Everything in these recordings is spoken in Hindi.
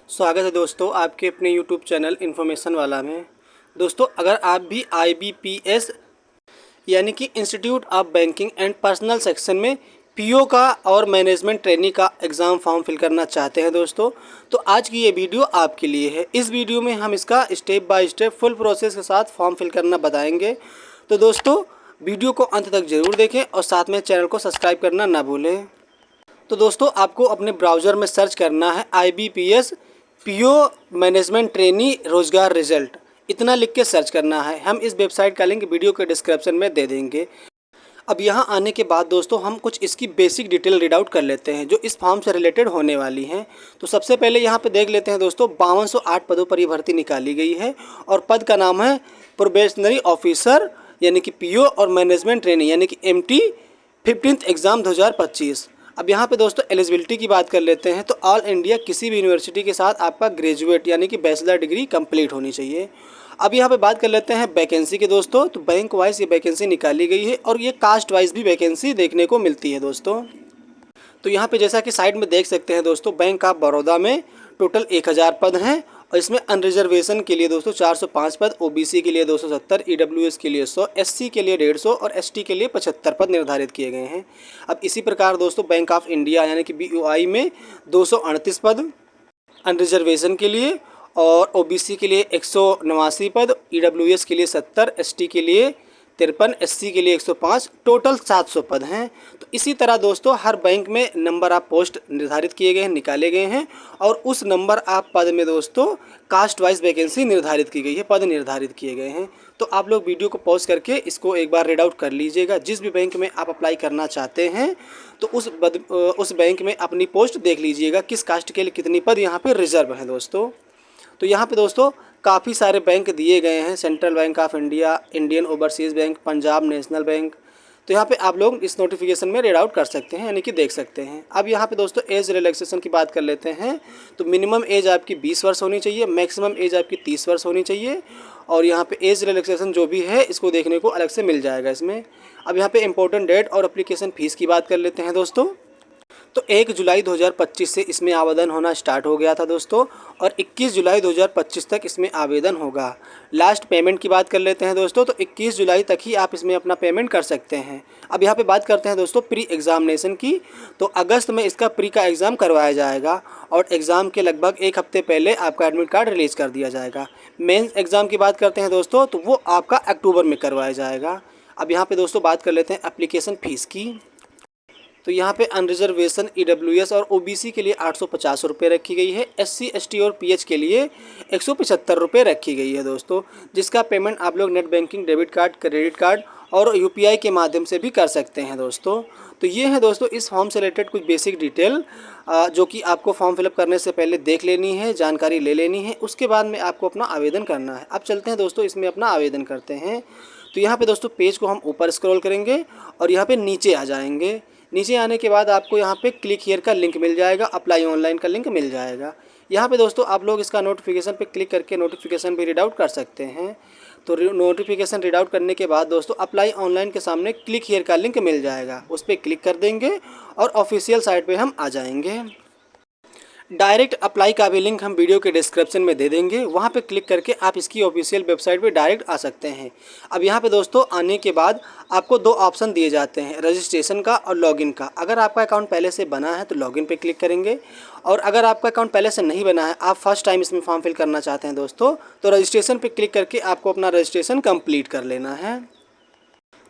स्वागत है दोस्तों आपके अपने यूट्यूब चैनल इन्फॉर्मेशन वाला में। दोस्तों अगर आप भी IBPS यानी कि institute of banking and personal section में पीओ का और मैनेजमेंट ट्रेनी का एग्ज़ाम फॉर्म फिल करना चाहते हैं दोस्तों, तो आज की ये वीडियो आपके लिए है। इस वीडियो में हम इसका step by step full process के साथ फॉर्म फिल करना बताएंगे। तो दोस्तों वीडियो को अंत तक ज़रूर देखें और साथ में चैनल को सब्सक्राइब करना ना भूलें। तो दोस्तों आपको अपने ब्राउज़र में सर्च करना है IBPS पीओ मैनेजमेंट ट्रेनी रोज़गार रिजल्ट, इतना लिख के सर्च करना है। हम इस वेबसाइट का लिंक वीडियो के डिस्क्रिप्शन में दे देंगे। अब यहाँ आने के बाद दोस्तों हम कुछ इसकी बेसिक डिटेल रीड आउट कर लेते हैं जो इस फॉर्म से रिलेटेड होने वाली हैं। तो सबसे पहले यहाँ पे देख लेते हैं दोस्तों 5208 पदों पर ये भर्ती निकाली गई है और पद का नाम है प्रोबेशनरी ऑफिसर यानी कि पीओ और मैनेजमेंट ट्रेनी यानी कि MT 15th एग्ज़ाम 2025। अब यहाँ पे दोस्तों एलिजिबिलिटी की बात कर लेते हैं। तो ऑल इंडिया किसी भी यूनिवर्सिटी के साथ आपका ग्रेजुएट यानी कि बैचलर डिग्री कंप्लीट होनी चाहिए। अब यहाँ पे बात कर लेते हैं वैकेंसी के दोस्तों। तो बैंक वाइज ये वैकेंसी निकाली गई है और ये कास्ट वाइज भी वैकेंसी देखने को मिलती है दोस्तों। तो यहाँ पे जैसा कि साइड में देख सकते हैं दोस्तों, बैंक ऑफ बड़ौदा में टोटल 1000 पद हैं और इसमें अनरिजर्वेशन के लिए दोस्तों 405 पद, OBC के लिए 270, EWS के लिए 100, SC के लिए 150 और ST के लिए 75 पद निर्धारित किए गए हैं। अब इसी प्रकार दोस्तों बैंक ऑफ इंडिया यानी कि BOI में 238 पद अनरिजर्वेशन के लिए और OBC के लिए 189 पद, EWS के लिए 70, ST के लिए 53, SC के लिए 105, टोटल 700 पद हैं। तो इसी तरह दोस्तों हर बैंक में नंबर ऑफ पोस्ट निर्धारित किए गए हैं, निकाले गए हैं और उस नंबर ऑफ पद में दोस्तों कास्ट वाइज वैकेंसी निर्धारित की गई है, पद निर्धारित किए गए हैं। तो आप लोग वीडियो को पॉज करके इसको एक बार रीड आउट कर लीजिएगा। जिस भी बैंक में आप अप्लाई करना चाहते हैं तो उस बैंक में अपनी पोस्ट देख लीजिएगा किस कास्ट के लिए कितनी पद यहाँ पर रिजर्व हैं दोस्तों। तो यहाँ पे दोस्तों काफ़ी सारे बैंक दिए गए हैं, central bank of India, Indian overseas bank, Punjab national bank. तो यहाँ पे आप लोग इस नोटिफिकेशन में रीड आउट कर सकते हैं यानी कि देख सकते हैं। अब यहाँ पे दोस्तों एज रिलैक्सेशन की बात कर लेते हैं। तो मिनिमम एज आपकी 20 वर्ष होनी चाहिए, मैक्सिमम एज आपकी 30 वर्ष होनी चाहिए और यहाँ पे एज रिलैक्सेशन जो भी है इसको देखने को अलग से मिल जाएगा इसमें। अब यहाँ पे इंपॉर्टेंट डेट और एप्लीकेशन फ़ीस की बात कर लेते हैं दोस्तों। तो 1 जुलाई 2025 से इसमें आवेदन होना स्टार्ट हो गया था दोस्तों और 21 जुलाई 2025 तक इसमें आवेदन होगा। लास्ट पेमेंट की बात कर लेते हैं दोस्तों। तो 21 जुलाई तक ही आप इसमें अपना पेमेंट कर सकते हैं। अब यहाँ पे बात करते हैं दोस्तों प्री एग्ज़ामिनेशन की। तो अगस्त में इसका प्री का एग्ज़ाम करवाया जाएगा और एग्ज़ाम के लगभग एक हफ्ते पहले आपका एडमिट कार्ड रिलीज़ कर दिया जाएगा। मेंस एग्ज़ाम की बात करते हैं दोस्तों तो वो आपका अक्टूबर में करवाया जाएगा। अब यहाँ पर दोस्तों बात कर लेते हैं एप्लीकेशन फ़ीस की। तो यहाँ पे अनरिजर्वेशन EWS और OBC के लिए 850 रुपये रखी गई है, SC ST और PH के लिए 175 रुपये रखी गई है दोस्तों, जिसका पेमेंट आप लोग net banking, debit card, credit card और UPI के माध्यम से भी कर सकते हैं दोस्तों। तो ये है दोस्तों इस फॉर्म से रिलेटेड कुछ बेसिक डिटेल जो कि आपको फॉर्म फिलअप करने से पहले देख लेनी है, जानकारी ले लेनी है, उसके बाद में आपको अपना आवेदन करना है। अब चलते हैं दोस्तों इसमें अपना आवेदन करते हैं। तो यहाँ पे दोस्तों पेज को हम ऊपर स्क्रॉल करेंगे और यहाँ पे नीचे आ जाएंगे। नीचे आने के बाद आपको यहाँ पे क्लिक हियर का लिंक मिल जाएगा, अप्लाई ऑनलाइन का लिंक मिल जाएगा। यहाँ पे दोस्तों आप लोग इसका नोटिफिकेशन पे क्लिक करके नोटिफिकेशन भी रीड आउट कर सकते हैं। तो नोटिफिकेशन रीड आउट करने के बाद दोस्तों अप्लाई ऑनलाइन के सामने क्लिक हियर का लिंक मिल जाएगा, उस पर क्लिक कर देंगे और ऑफिशियल साइट पर हम आ जाएंगे। डायरेक्ट अप्लाई का भी लिंक हम वीडियो के डिस्क्रिप्शन में दे देंगे, वहाँ पे क्लिक करके आप इसकी ऑफिशियल वेबसाइट पे डायरेक्ट आ सकते हैं। अब यहाँ पे दोस्तों आने के बाद आपको दो ऑप्शन दिए जाते हैं, रजिस्ट्रेशन का और लॉगिन का। अगर आपका अकाउंट पहले से बना है तो लॉगिन पे क्लिक करेंगे और अगर आपका अकाउंट पहले से नहीं बना है, आप फर्स्ट टाइम इसमें फॉर्म फिल करना चाहते हैं दोस्तों, तो रजिस्ट्रेशन पर क्लिक करके आपको अपना रजिस्ट्रेशन कम्प्लीट कर लेना है।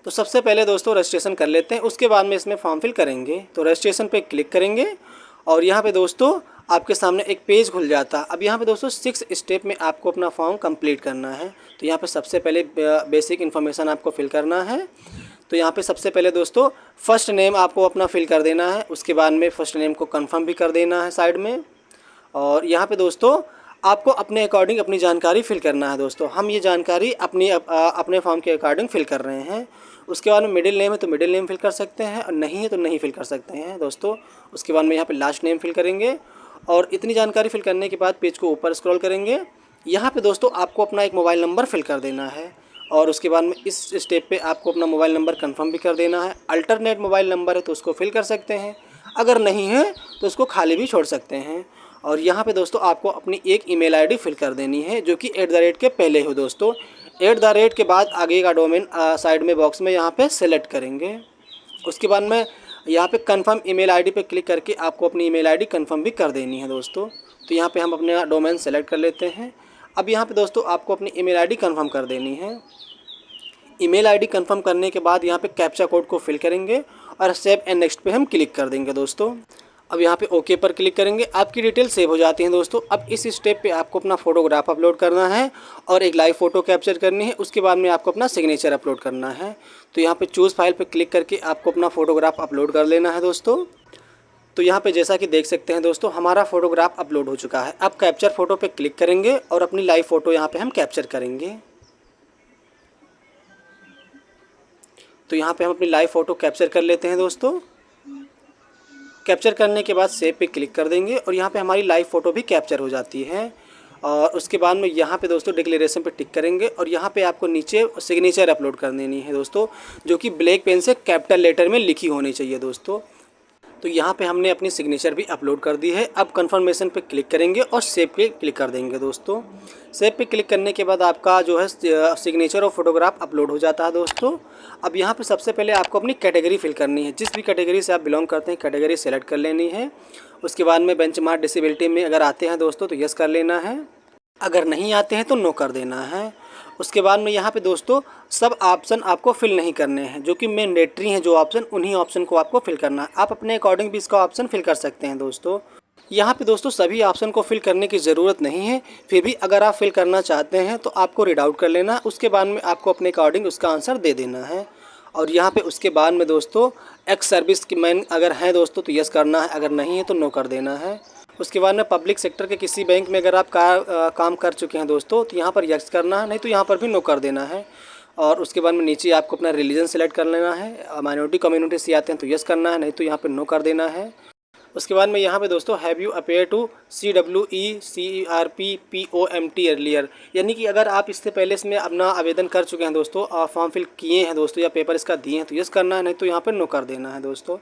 तो सबसे पहले दोस्तों रजिस्ट्रेशन कर लेते हैं, उसके बाद में इसमें फॉर्म फिल करेंगे। तो रजिस्ट्रेशन पे क्लिक करेंगे और यहाँ पे दोस्तों आपके सामने एक पेज खुल जाता है। अब यहाँ पे दोस्तों 6 स्टेप में आपको अपना फॉर्म कंप्लीट करना है। तो यहाँ पे सबसे पहले बेसिक इन्फॉर्मेशन आपको फिल करना है। तो यहाँ पे सबसे पहले दोस्तों फर्स्ट नेम आपको अपना फिल कर देना है, उसके बाद में फर्स्ट नेम को कंफर्म भी कर देना है साइड में। और यहाँ पे दोस्तों आपको अपने अकॉर्डिंग अपनी जानकारी फिल करना है दोस्तों। हम ये जानकारी अपने फॉर्म के अकॉर्डिंग फिल कर रहे हैं। उसके बाद में मिडिल नेम है तो मिडिल नेम फिल कर सकते हैं और नहीं है तो नहीं फिल कर सकते हैं दोस्तों। उसके बाद में यहाँ पे लास्ट नेम फिल करेंगे और इतनी जानकारी फिल करने के बाद पेज को ऊपर स्क्रॉल करेंगे। यहाँ पे दोस्तों आपको अपना एक मोबाइल नंबर फिल कर देना है और उसके बाद में इस स्टेप पे आपको अपना मोबाइल नंबर कंफर्म भी कर देना है। अल्टरनेट मोबाइल नंबर है तो उसको फिल कर सकते हैं, अगर नहीं है तो उसको खाली भी छोड़ सकते हैं। और यहाँ पे दोस्तों आपको अपनी एक ईमेल आईडी फिल कर देनी है जो कि @ के पहले हो दोस्तों। @ के बाद आगे का डोमेन साइड में बॉक्स में यहाँ पे सेलेक्ट करेंगे। उसके बाद में यहाँ पे कन्फर्म ईमेल आईडी पे क्लिक करके आपको अपनी ईमेल आईडी कन्फर्म भी कर देनी है दोस्तों। तो यहाँ पे हम अपने डोमेन सेलेक्ट कर लेते हैं। अब यहाँ पे दोस्तों आपको अपनी ईमेल आईडी कन्फर्म कर देनी है। ईमेल आईडी कंफर्म करने के बाद यहाँ पे कैप्चा कोड को फिल करेंगे और सेव एंड नेक्स्ट पे हम क्लिक कर देंगे दोस्तों। अब यहाँ पे ओके पर क्लिक करेंगे, आपकी डिटेल सेव हो जाती है दोस्तों। अब इस स्टेप पे आपको अपना फोटोग्राफ अपलोड करना है और एक लाइव फ़ोटो कैप्चर करनी है। उसके बाद में आपको अपना सिग्नेचर अपलोड करना है। तो यहाँ पे चूज़ फाइल पे क्लिक करके आपको अपना फ़ोटोग्राफ अपलोड कर लेना है दोस्तों। तो यहाँ पे जैसा कि देख सकते हैं दोस्तों, हमारा फ़ोटोग्राफ अपलोड हो चुका है। अब कैप्चर फ़ोटो पे क्लिक करेंगे और अपनी लाइव फ़ोटो यहाँ पे हम कैप्चर करेंगे। तो यहाँ पे हम अपनी लाइव फ़ोटो कैप्चर कर लेते हैं दोस्तों। कैप्चर करने के बाद सेव पे क्लिक कर देंगे और यहाँ पे हमारी लाइव फ़ोटो भी कैप्चर हो जाती है। और उसके बाद में यहाँ पे दोस्तों डिक्लेरेशन पे टिक करेंगे और यहाँ पे आपको नीचे सिग्नेचर अपलोड कर देनी है दोस्तों, जो कि ब्लैक पेन से कैपिटल लेटर में लिखी होनी चाहिए दोस्तों। तो यहाँ पे हमने अपनी सिग्नेचर भी अपलोड कर दी है। अब कन्फर्मेशन पे क्लिक करेंगे और सेव पे क्लिक कर देंगे दोस्तों। सेव पे क्लिक करने के बाद आपका जो है सिग्नेचर और फोटोग्राफ अपलोड हो जाता है दोस्तों। अब यहाँ पे सबसे पहले आपको अपनी कैटेगरी फिल करनी है। जिस भी कैटेगरी से आप बिलोंग करते हैं कैटेगरी सेलेक्ट कर लेनी है। उसके बाद में बेंचमार्क डिसेबिलिटी में अगर आते हैं दोस्तों तो यस कर लेना है, अगर नहीं आते हैं तो नो कर देना है। उसके बाद में यहाँ पे दोस्तों सब ऑप्शन आपको फिल नहीं करने हैं, जो कि मैंडेटरी हैं जो ऑप्शन, उन्हीं ऑप्शन को आपको फिल करना है। आप अपने अकॉर्डिंग भी इसका ऑप्शन फिल कर सकते हैं दोस्तों। यहाँ पे दोस्तों सभी ऑप्शन को फिल करने की ज़रूरत नहीं है, फिर भी अगर आप फिल करना चाहते हैं तो आपको रीड आउट कर लेना। उसके बाद में आपको अपने अकॉर्डिंग उसका आंसर दे देना है। और यहाँ पे उसके बाद में दोस्तों एक्स सर्विस मैन अगर हैं दोस्तों तो यस करना है, अगर नहीं है तो नो कर देना है। उसके बाद में पब्लिक सेक्टर के किसी बैंक में अगर आप काम कर चुके हैं दोस्तों तो यहाँ पर यस करना है, नहीं तो यहाँ पर भी नो कर देना है। और उसके बाद में नीचे आपको अपना रिलीजन सेलेक्ट कर लेना है। माइनॉरिटी कम्युनिटी से आते हैं तो यस करना है, नहीं तो यहाँ पर नो कर देना है। उसके बाद में यहाँ पे दोस्तों have you appear to CWECRPPOMT earlier, यानी कि अगर आप इससे पहले इसमें अपना आवेदन कर चुके हैं दोस्तों, फॉर्म फिल किए हैं दोस्तों या पेपर इसका दिए हैं तो यस करना है, नहीं तो यहाँ पर नो कर देना है दोस्तों।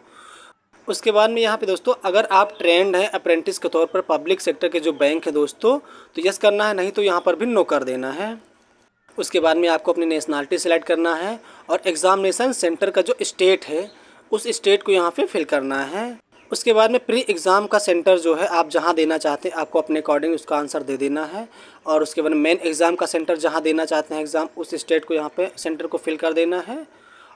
उसके बाद में यहाँ पे दोस्तों अगर आप ट्रेंड हैं अप्रेंटिस के तौर पर पब्लिक सेक्टर के जो बैंक है दोस्तों तो यस करना है, नहीं तो यहाँ पर भी नो कर देना है। उसके बाद में आपको अपनी नेशनलिटी सेलेक्ट करना है और एग्ज़ामिनेशन सेंटर का जो स्टेट है उस स्टेट को यहाँ पे फिल करना है। उसके बाद में प्री एग्ज़ाम का सेंटर जो है आप जहाँ देना चाहते हैं आपको अपने अकॉर्डिंग उसका आंसर दे देना है। और उसके बाद मेन एग्ज़ाम का सेंटर जहाँ देना चाहते हैं एग्ज़ाम उस स्टेट को यहाँ पे सेंटर को फिल कर देना है।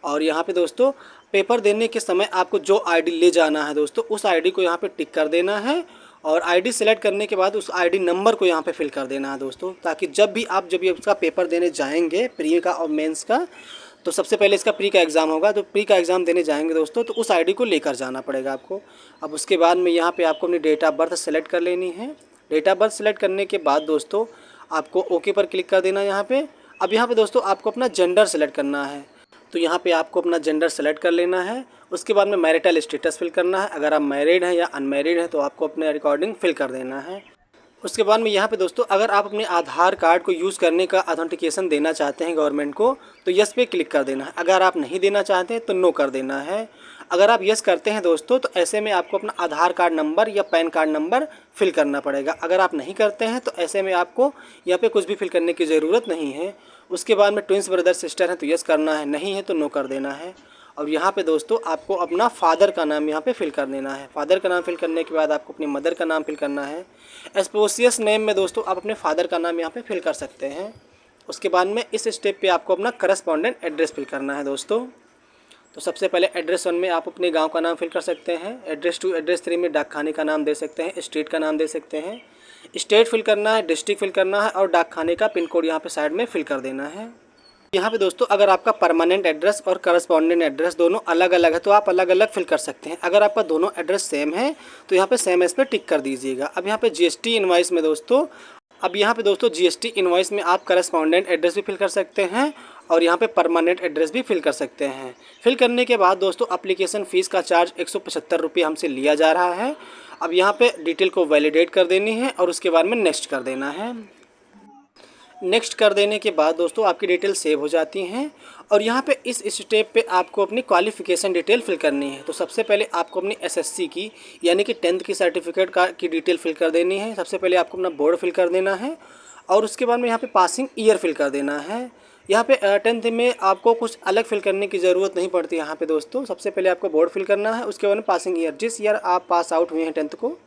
और यहाँ पे दोस्तों पेपर देने के समय आपको जो आईडी ले जाना है दोस्तों उस आईडी को यहाँ पे टिक कर देना है। और आईडी सेलेक्ट करने के बाद उस आईडी नंबर को यहाँ पे फिल कर देना है दोस्तों, ताकि जब भी उसका पेपर देने जाएंगे प्री का और मेंस का, तो सबसे पहले इसका प्री का एग्ज़ाम होगा, तो प्री का एग्ज़ाम देने जाएंगे दोस्तों तो उस आईडी को लेकर जाना पड़ेगा आपको। अब उसके बाद में यहाँ पे आपको अपनी डेट ऑफ बर्थ सेलेक्ट कर लेनी है। डेट ऑफ बर्थ सेलेक्ट करने के बाद दोस्तों आपको ओके पर क्लिक कर देना यहाँ पे। अब यहाँ पे दोस्तों आपको अपना जेंडर सेलेक्ट करना है, तो यहाँ पे आपको अपना जेंडर सेलेक्ट कर लेना है। उसके बाद में मैरिटल स्टेटस फिल करना है, अगर आप मैरिड हैं या अनमैरिड हैं तो आपको अपने अकॉर्डिंग फिल कर देना है। उसके बाद में यहाँ पे दोस्तों अगर आप अपने आधार कार्ड को यूज़ करने का ऑथेंटिकेशन देना चाहते हैं गवर्नमेंट को तो यस पे क्लिक कर देना है, अगर आप नहीं देना चाहते हैं तो नो कर देना है। अगर आप यस करते हैं दोस्तों तो ऐसे में आपको अपना आधार कार्ड नंबर या पैन कार्ड नंबर फिल करना पड़ेगा। अगर आप नहीं करते हैं तो ऐसे में आपको यहाँ पे कुछ भी फिल करने की ज़रूरत नहीं है। उसके बाद में ट्विंस ब्रदर सिस्टर हैं तो यस करना है, नहीं है तो नो कर देना है। और यहाँ पे दोस्तों आपको अपना फादर का नाम यहाँ पे फिल कर देना है। फादर का नाम फिल करने के बाद आपको अपनी मदर का नाम फिल करना है। एस्पोसियस नेम में दोस्तों आप अपने फादर का नाम यहाँ पे फिल कर सकते हैं। उसके बाद में इस स्टेप पे आपको अपना करस्पॉन्डेंट एड्रेस फिल करना है दोस्तों। तो सबसे पहले एड्रेस 1 में आप अपने गांव का नाम फिल कर सकते हैं। एड्रेस 2 एड्रेस 3 में डाकखाने का नाम दे सकते हैं, स्ट्रीट का नाम दे सकते हैं। स्टेट फिल करना है, डिस्ट्रिक्ट फिल करना है और डाकखाने का पिन कोड यहाँ पे साइड में फिल कर देना है। यहाँ पे दोस्तों अगर आपका परमानेंट एड्रेस और करस्पॉन्डेंट एड्रेस दोनों अलग अलग है तो आप अलग अलग फिल कर सकते हैं। अगर आपका दोनों एड्रेस सेम है तो यहाँ पे सेम एस पे टिक कर दीजिएगा। अब यहाँ पे जीएसटी इनवॉइस में दोस्तों जीएसटी इनवॉइस में आप करस्पॉन्डेंट एड्रेस भी फिल कर सकते हैं और यहाँ पे परमानेंट एड्रेस भी फिल कर सकते हैं। फिल करने के बाद दोस्तों एप्लीकेशन फ़ीस का चार्ज 175 रुपये हमसे लिया जा रहा है। अब यहाँ पे डिटेल को वैलिडेट कर देनी है और उसके बाद में नेक्स्ट कर देना है। नेक्स्ट कर देने के बाद दोस्तों आपकी डिटेल सेव हो जाती हैं और यहाँ पे इस स्टेप पे आपको अपनी क्वालिफ़िकेशन डिटेल फिल करनी है। तो सबसे पहले आपको अपनी एसएससी की यानी कि 10th की सर्टिफिकेट की डिटेल फिल कर देनी है। सबसे पहले आपको अपना बोर्ड फिल कर देना है और उसके बाद में यहाँ पे पासिंग ईयर फिल कर देना है। यहाँ पे 10th में आपको कुछ अलग फिल करने की ज़रूरत नहीं पड़ती यहाँ पे दोस्तों। सबसे पहले आपको बोर्ड फिल करना है, उसके बाद में पासिंग ईयर, जिस ईयर आप पास आउट हुए हैं 10th को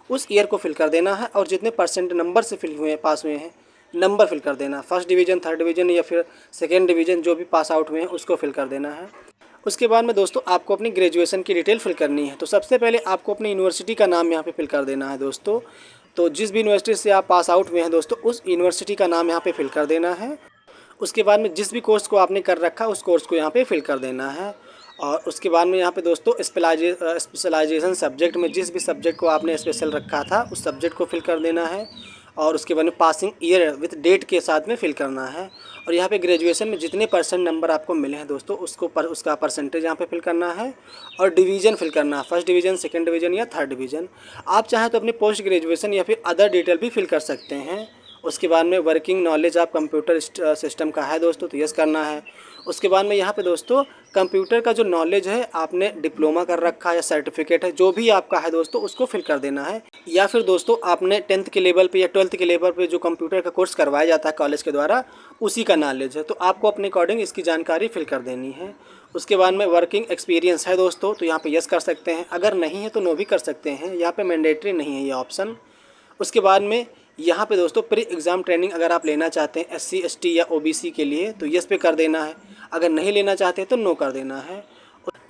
उस ईयर को फिल कर देना है और जितने परसेंट नंबर से फिल हुए हैं, पास हुए हैं, नंबर फिल कर देना है। फर्स्ट डिवीज़न, थर्ड डिवीज़न या फिर सेकेंड डिवीज़न जो भी पास आउट हुए हैं उसको फिल कर देना है। उसके बाद में दोस्तों आपको अपनी ग्रेजुएशन की डिटेल फिल करनी है। तो सबसे पहले आपको अपनी यूनिवर्सिटी का नाम यहाँ पे फिल कर देना है दोस्तों। तो जिस भी यूनिवर्सिटी से आप पास आउट हुए हैं दोस्तों उस यूनिवर्सिटी का नाम यहाँ पे फिल कर देना है। उसके बाद में जिस भी कोर्स को आपने कर रखा उस कोर्स को यहाँ पे फिल कर देना है। और उसके बाद में यहाँ पे दोस्तों स्पेशलाइजेशन सब्जेक्ट में जिस भी सब्जेक्ट को आपने स्पेशल रखा था उस सब्जेक्ट को फिल कर देना है। और उसके बाद में पासिंग ईयर विथ डेट के साथ में फिल करना है। और यहाँ पे ग्रेजुएशन में जितने परसेंट नंबर आपको मिले हैं दोस्तों उसका परसेंटेज यहाँ पे फिल करना है और डिवीज़न फिल करना है, फर्स्ट डिवीज़न, सेकंड डिवीज़न या थर्ड डिवीज़न। आप चाहें तो अपनी पोस्ट ग्रेजुएशन या फिर अदर डिटेल भी फिल कर सकते हैं। उसके बाद में वर्किंग नॉलेज आप कंप्यूटर सिस्टम का है दोस्तों तो यस करना है। उसके बाद में यहाँ पे दोस्तों कंप्यूटर का जो नॉलेज है आपने डिप्लोमा कर रखा है या सर्टिफिकेट है जो भी आपका है दोस्तों उसको फिल कर देना है। या फिर दोस्तों आपने 10th के लेवल पे या 12th के लेवल पे जो कंप्यूटर का कोर्स करवाया जाता है कॉलेज के द्वारा उसी का नॉलेज है तो आपको अपने अकॉर्डिंग इसकी जानकारी फिल कर देनी है। उसके बाद में वर्किंग एक्सपीरियंस है दोस्तों तो यहाँ पे यस कर सकते हैं, अगर नहीं है तो नो भी कर सकते हैं, यहाँ पे मैंडेटरी नहीं है ये ऑप्शन। उसके बाद में यहाँ पे दोस्तों प्री एग्ज़ाम ट्रेनिंग अगर आप लेना चाहते हैं SC ST या OBC के लिए तो यस पे कर देना है, अगर नहीं लेना चाहते तो नो कर देना है।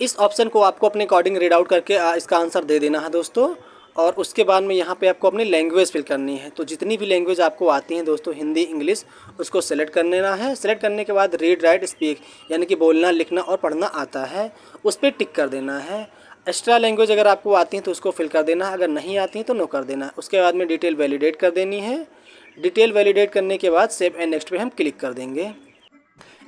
इस ऑप्शन को आपको अपने अकॉर्डिंग रीड आउट करके इसका आंसर दे देना है दोस्तों। और उसके बाद में यहाँ पे आपको अपनी लैंग्वेज फिल करनी है। तो जितनी भी लैंग्वेज आपको आती हैं दोस्तों, हिंदी, इंग्लिश, उसको सेलेक्ट कर लेना है। सेलेक्ट करने के बाद रीड, राइट, स्पीक यानी कि बोलना, लिखना और पढ़ना आता है उस पर टिक कर देना है। एक्स्ट्रा लैंग्वेज अगर आपको आती हैं तो उसको फिल कर देना है, अगर नहीं आती हैं तो नो कर देना है। उसके बाद में डिटेल वैलिडेट कर देनी है। डिटेल वैलिडेट करने के बाद सेव एंड नेक्स्ट पे हम क्लिक कर देंगे।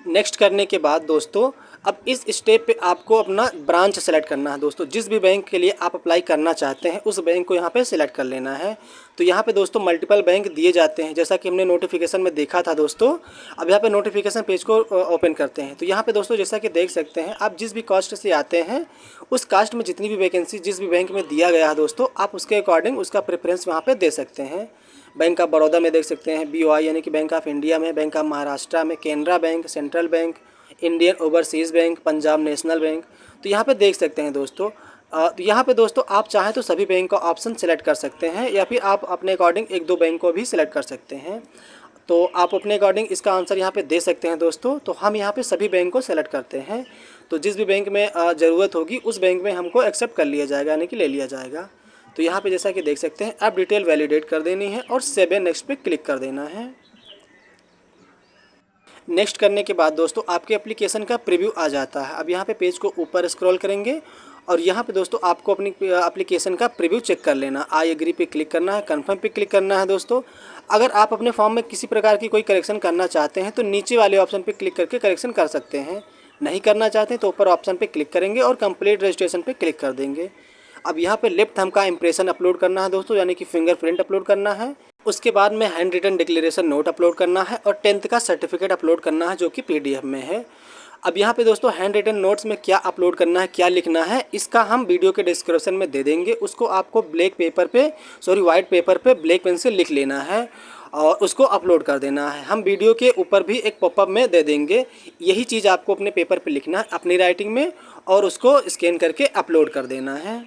नेक्स्ट करने के बाद दोस्तों अब इस स्टेप पे आपको अपना ब्रांच सेलेक्ट करना है दोस्तों। जिस भी बैंक के लिए आप अप्लाई करना चाहते हैं उस बैंक को यहाँ पे सिलेक्ट कर लेना है। तो यहाँ पे दोस्तों मल्टीपल बैंक दिए जाते हैं जैसा कि हमने नोटिफिकेशन में देखा था दोस्तों। अब यहाँ पे नोटिफिकेशन पेज को ओपन करते हैं तो यहाँ पे दोस्तों जैसा कि देख सकते हैं आप जिस भी कास्ट से आते हैं उस कास्ट में जितनी भी वैकेंसी जिस भी बैंक में दिया गया है दोस्तों आप उसके अकॉर्डिंग उसका प्रेफरेंस वहाँ पर दे सकते हैं। बैंक ऑफ बड़ौदा में देख सकते हैं, BOI यानी कि बैंक ऑफ इंडिया में, बैंक ऑफ महाराष्ट्र में, Canara bank, central bank, Indian overseas bank, Punjab national bank. तो यहाँ पे देख सकते हैं दोस्तों। तो यहाँ पे दोस्तों आप चाहें तो सभी बैंक का ऑप्शन सेलेक्ट कर सकते हैं या फिर आप अपने अकॉर्डिंग एक दो बैंक को भी सिलेक्ट कर सकते हैं। तो आप अपने अकॉर्डिंग इसका आंसर यहाँ पे दे सकते हैं दोस्तों। तो हम यहाँ पे सभी बैंक को सेलेक्ट करते हैं। तो जिस भी बैंक में ज़रूरत होगी उस बैंक में हमको एक्सेप्ट कर लिया जाएगा यानी कि ले लिया जाएगा। तो यहाँ पे जैसा कि देख सकते हैं आप डिटेल वैलिडेट कर देनी है और सेव एंड नेक्स्ट पे क्लिक कर देना है। नेक्स्ट करने के बाद दोस्तों आपके एप्लीकेशन का प्रीव्यू आ जाता है। अब यहाँ पे पेज को ऊपर स्क्रॉल करेंगे और यहाँ पे दोस्तों आपको अपनी एप्लीकेशन का प्रीव्यू चेक कर लेना। आई एग्री पे क्लिक करना है, कन्फर्म पे क्लिक करना है दोस्तों। अगर आप अपने फॉर्म में किसी प्रकार की कोई करेक्शन करना चाहते हैं तो नीचे वाले ऑप्शन पे क्लिक करके करेक्शन कर सकते हैं। नहीं करना चाहते तो ऊपर ऑप्शन पे क्लिक करेंगे और कंप्लीट रजिस्ट्रेशन पे क्लिक कर देंगे। अब यहाँ पे लेफ्ट थंब का इंप्रेशन अपलोड करना है दोस्तों यानी कि फिंगरप्रिंट अपलोड करना है। उसके बाद में handwritten declaration note upload करना है और 10th का सर्टिफिकेट अपलोड करना है जो कि PDF में है। अब यहाँ पे दोस्तों हैंड रिटन नोट्स में क्या अपलोड करना है, क्या लिखना है, इसका हम वीडियो के डिस्क्रिप्शन में दे देंगे। उसको आपको वाइट पेपर पे ब्लैक पेन से लिख लेना है और उसको अपलोड कर देना है। हम वीडियो के ऊपर भी एक पॉपअप में दे देंगे। यही चीज़ आपको अपने पेपर पे लिखना है अपनी राइटिंग में और उसको स्कैन करके अपलोड कर देना है।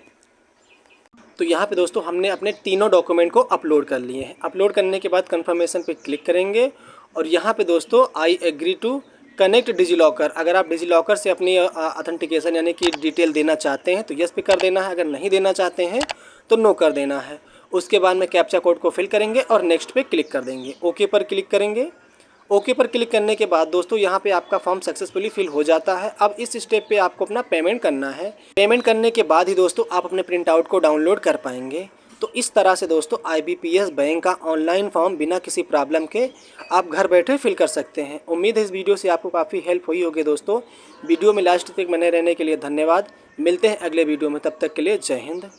तो यहाँ पे दोस्तों हमने अपने तीनों डॉक्यूमेंट को अपलोड कर लिए हैं। अपलोड करने के बाद कंफर्मेशन पे क्लिक करेंगे और यहाँ पे दोस्तों I agree to connect DigiLocker, अगर आप डिजीलॉकर से अपनी ऑथेंटिकेशन यानी कि डिटेल देना चाहते हैं तो यस पे कर देना है, अगर नहीं देना चाहते हैं तो नो कर देना है। उसके बाद में कैप्चा कोड को फिल करेंगे और नेक्स्ट पे क्लिक कर देंगे, ओके पर क्लिक करेंगे। ओके पर क्लिक करने के बाद दोस्तों यहाँ पे आपका फॉर्म सक्सेसफुली फिल हो जाता है। अब इस स्टेप पे आपको अपना पेमेंट करना है। पेमेंट करने के बाद ही दोस्तों आप अपने प्रिंट आउट को डाउनलोड कर पाएंगे। तो इस तरह से दोस्तों IBPS बैंक का ऑनलाइन फॉर्म बिना किसी प्रॉब्लम के आप घर बैठे फिल कर सकते हैं। उम्मीद है इस वीडियो से आपको काफ़ी हेल्प हुई होगी दोस्तों। वीडियो में लास्ट तक बने रहने के लिए धन्यवाद। मिलते हैं अगले वीडियो में, तब तक के लिए जय हिंद।